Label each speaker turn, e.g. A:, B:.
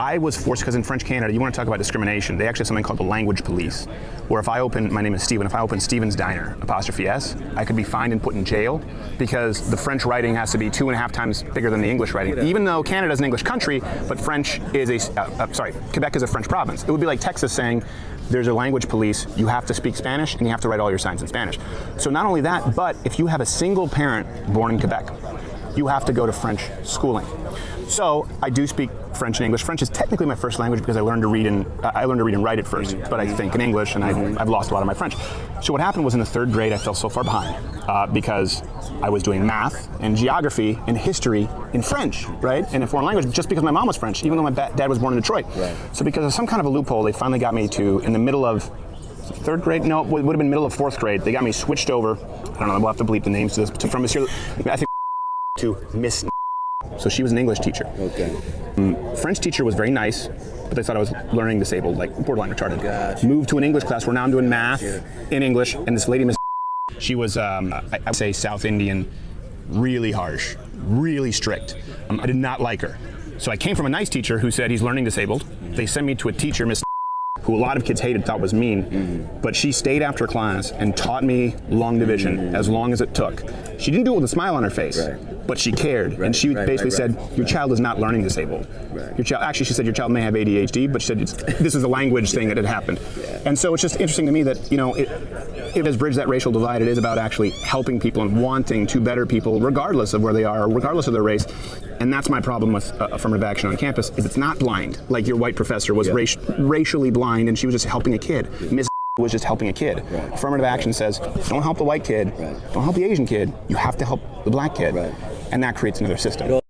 A: I was forced, because in French Canada, you want to talk about discrimination, they actually have something called the language police, where if I open, my name is Steven, if I open Steven's Diner, apostrophe S, I could be fined and put in jail because the French writing has to be 2.5 times bigger than the English writing, even though Canada is an English country, but French is Quebec is a French province. It would be like Texas saying, there's a language police, you have to speak Spanish and you have to write all your signs in Spanish. So not only that, but if you have a single parent born in Quebec, you have to go to French schooling. So I do speak French and English. French is technically my first language because I learned to read and write it first, but I think in English, and I've lost a lot of my French. So what happened was in the 3rd grade, I fell so far behind because I was doing math and geography and history in French, right? In a foreign language, just because my mom was French, even though my dad was born in Detroit. Right. So because of some kind of a loophole, they finally got me to, in the middle of 3rd grade? No, it would have been middle of 4th grade. They got me switched over. I don't know, we'll have to bleep the names to this, from Monsieur, I think, to Miss. So she was an English teacher. Okay. French teacher was very nice, but they thought I was learning disabled, like borderline retarded. Gotcha. Moved to an English class where now I'm doing math in English, and this lady, Miss, she was, I would say, South Indian, really harsh, really strict. I did not like her. So I came from a nice teacher who said he's learning disabled. They sent me to a teacher, Miss, who a lot of kids hated, thought was mean, but she stayed after class and taught me long division as long as it took. She didn't do it with a smile on her face, but she cared, and she basically said, your child is not learning disabled. Your child, actually she said your child may have ADHD, but she said this is a language thing that had happened. And so it's just interesting to me that, you know, it has bridged that racial divide. It is about actually helping people and wanting to better people regardless of where they are, regardless of their race. And that's my problem with affirmative action on campus, is it's not blind, like your white professor was racially blind and she was just helping a kid. Ms. was just helping a kid. Affirmative action says, don't help the white kid, don't help the Asian kid, you have to help the black kid. And that creates another system.